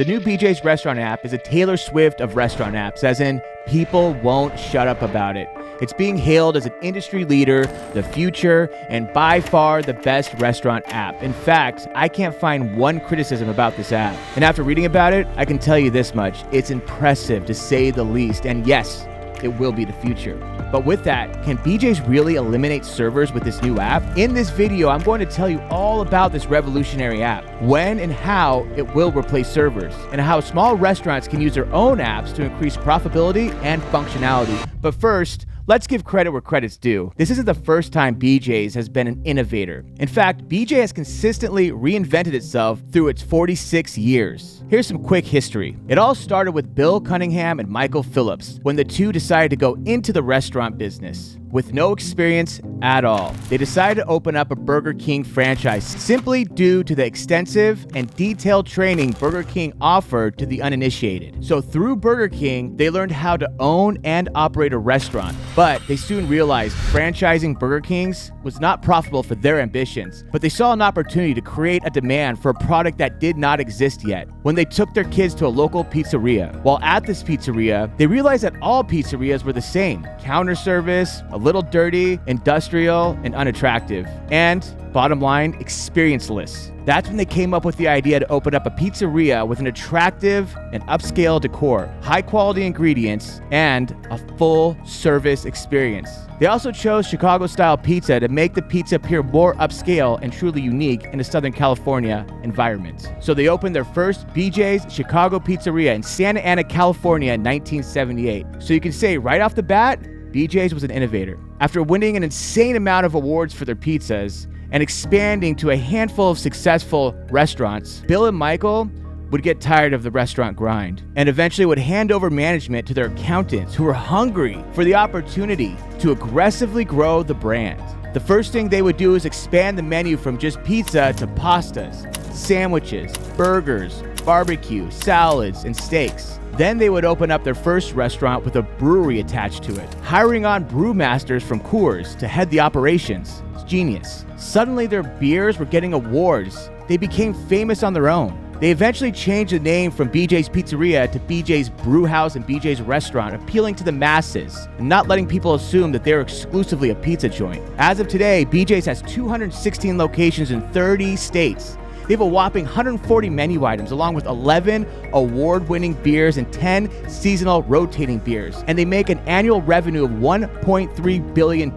The new BJ's Restaurant app is a Taylor Swift of restaurant apps, as in, people won't shut up about it. It's being hailed as an industry leader, the future, and by far the best restaurant app. In fact, I can't find one criticism about this app. And after reading about it, I can tell you this much. It's impressive to say the least. And yes, it will be the future. But with that, can BJ's really eliminate servers with this new app? In this video, I'm going to tell you all about this revolutionary app, when and how it will replace servers, and how small restaurants can use their own apps to increase profitability and functionality. But first, let's give credit where credit's due. This isn't the first time BJ's has been an innovator. In fact, BJ has consistently reinvented itself through its 46 years. Here's some quick history. It all started with Bill Cunningham and Michael Phillips when the two decided to go into the restaurant business. With no experience at all, they decided to open up a Burger King franchise simply due to the extensive and detailed training Burger King offered to the uninitiated. So through Burger King, they learned how to own and operate a restaurant, but they soon realized franchising Burger Kings was not profitable for their ambitions, but they saw an opportunity to create a demand for a product that did not exist yet when they took their kids to a local pizzeria. While at this pizzeria, they realized that all pizzerias were the same: counter service, a little dirty, industrial, and unattractive, and bottom line, experienceless. That's when they came up with the idea to open up a pizzeria with an attractive and upscale decor, high quality ingredients, and a full service experience. They also chose Chicago-style pizza to make the pizza appear more upscale and truly unique in a Southern California environment. So they opened their first BJ's Chicago Pizzeria in Santa Ana, California in 1978. So you can say right off the bat, BJ's was an innovator. After winning an insane amount of awards for their pizzas and expanding to a handful of successful restaurants, Bill and Michael would get tired of the restaurant grind and eventually would hand over management to their accountants, who were hungry for the opportunity to aggressively grow the brand. The first thing they would do is expand the menu from just pizza to pastas, sandwiches, burgers, barbecue, salads, and steaks. Then they would open up their first restaurant with a brewery attached to it, hiring on brewmasters from Coors to head the operations. It's genius. Suddenly their beers were getting awards. They became famous on their own. They eventually changed the name from BJ's Pizzeria to BJ's Brewhouse and BJ's Restaurant, appealing to the masses and not letting people assume that they're exclusively a pizza joint. As of today, BJ's has 216 locations in 30 states. They have a whopping 140 menu items, along with 11 award-winning beers and 10 seasonal rotating beers. And they make an annual revenue of $1.3 billion.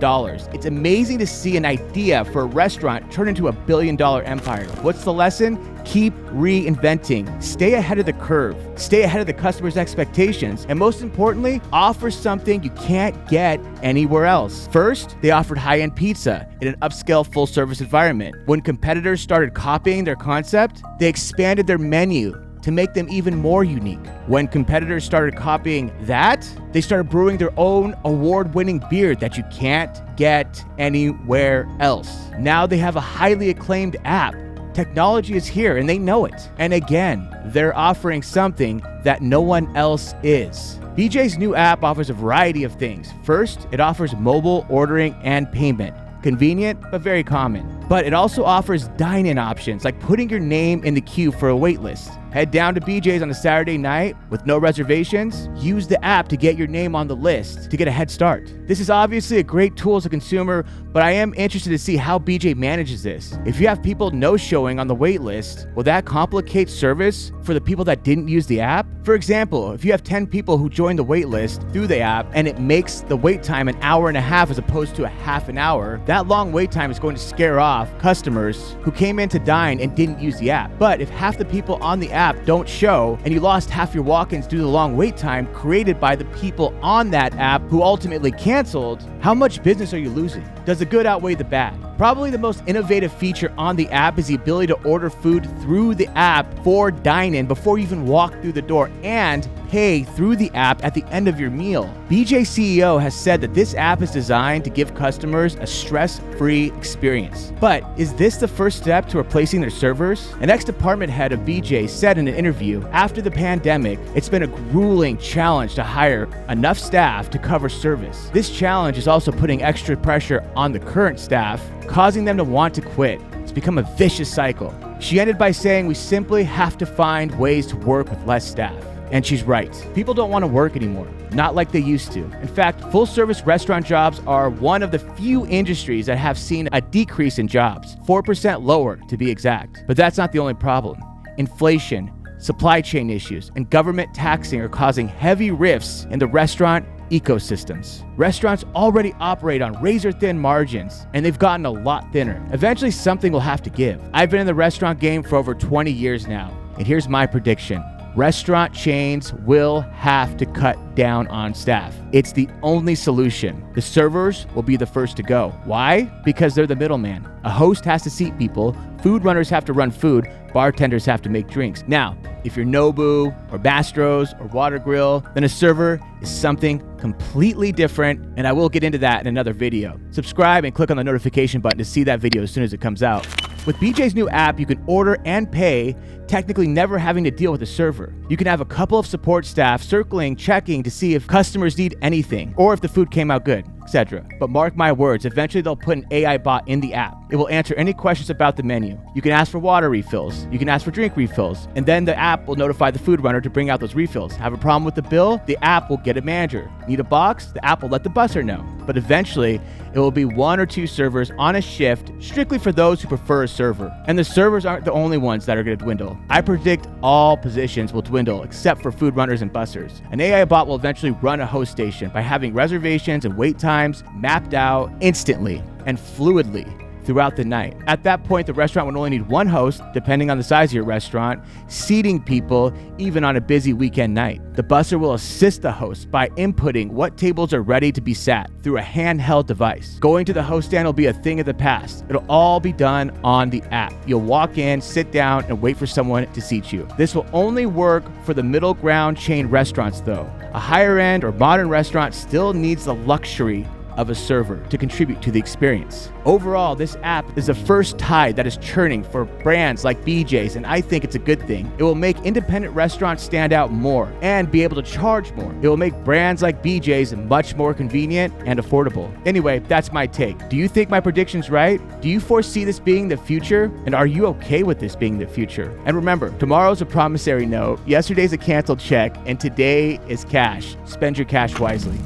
It's amazing to see an idea for a restaurant turn into a billion-dollar empire. What's the lesson? Keep reinventing. Stay ahead of the curve. Stay ahead of the customer's expectations. And most importantly, offer something you can't get anywhere else. First, they offered high-end pizza in an upscale full-service environment. When competitors started copying their concept, they expanded their menu to make them even more unique. When competitors started copying that, they started brewing their own award-winning beer that you can't get anywhere else. Now they have a highly acclaimed app. Technology is here and they know it. And again, they're offering something that no one else is. BJ's new app offers a variety of things. First, it offers mobile ordering and payment. Convenient, but very common. But it also offers dine-in options, like putting your name in the queue for a wait list. Head down to BJ's on a Saturday night with no reservations. Use the app to get your name on the list to get a head start. This is obviously a great tool as a consumer, but I am interested to see how BJ manages this. If you have people no-showing on the wait list, will that complicate service for the people that didn't use the app? For example, if you have 10 people who join the wait list through the app and it makes the wait time an hour and a half as opposed to a half an hour, that long wait time is going to scare off customers who came in to dine and didn't use the app. But if half the people on the app don't show and you lost half your walk-ins due to the long wait time created by the people on that app who ultimately canceled, how much business are you losing? Does the good outweigh the bad? Probably the most innovative feature on the app is the ability to order food through the app for dine-in before you even walk through the door, and pay through the app at the end of your meal. BJ CEO has said that this app is designed to give customers a stress-free experience. But is this the first step to replacing their servers? An ex-department head of BJ said in an interview, after the pandemic, it's been a grueling challenge to hire enough staff to cover service. This challenge is also putting extra pressure on the current staff, causing them to want to quit. It's become a vicious cycle. She ended by saying, "We simply have to find ways to work with less staff." And she's right. People don't want to work anymore, not like they used to. In fact, full-service restaurant jobs are one of the few industries that have seen a decrease in jobs, 4% lower to be exact. But that's not the only problem. Inflation, supply chain issues, and government taxing are causing heavy rifts in the restaurant ecosystems. Restaurants already operate on razor-thin margins, and they've gotten a lot thinner. Eventually, something will have to give. I've been in the restaurant game for over 20 years now, and here's my prediction. Restaurant chains will have to cut down on staff. It's the only solution. The servers will be the first to go. Why? Because they're the middleman. A host has to seat people, food runners have to run food, bartenders have to make drinks. Now, if you're Nobu or Mastro's or Water Grill, then a server is something completely different, and I will get into that in another video. Subscribe and click on the notification button to see that video as soon as it comes out. With BJ's new app, you can order and pay, technically never having to deal with a server. You can have a couple of support staff circling, checking to see if customers need anything, or if the food came out good, etc. But mark my words, eventually they'll put an AI bot in the app. It will answer any questions about the menu. You can ask for water refills, you can ask for drink refills, and then the app will notify the food runner to bring out those refills. Have a problem with the bill? The app will get a manager. Need a box? The app will let the busser know. But eventually, it will be 1 or 2 servers on a shift, strictly for those who prefer a server. And the servers aren't the only ones that are going to dwindle. I predict all positions will dwindle except for food runners and bussers. An AI bot will eventually run a host station by having reservations and wait times mapped out instantly and fluidly throughout the night. At that point, the restaurant would only need 1 host, depending on the size of your restaurant, seating people even on a busy weekend night. The busser will assist the host by inputting what tables are ready to be sat through a handheld device. Going to the host stand will be a thing of the past. It'll all be done on the app. You'll walk in, sit down, and wait for someone to seat you. This will only work for the middle ground chain restaurants though. A higher end or modern restaurant still needs the luxury of a server to contribute to the experience. Overall, this app is the first tide that is churning for brands like BJ's, and I think it's a good thing. It will make independent restaurants stand out more and be able to charge more. It will make brands like BJ's much more convenient and affordable. Anyway, that's my take. Do you think my prediction's right? Do you foresee this being the future? And are you okay with this being the future? And remember, tomorrow's a promissory note, yesterday's a canceled check, and today is cash. Spend your cash wisely.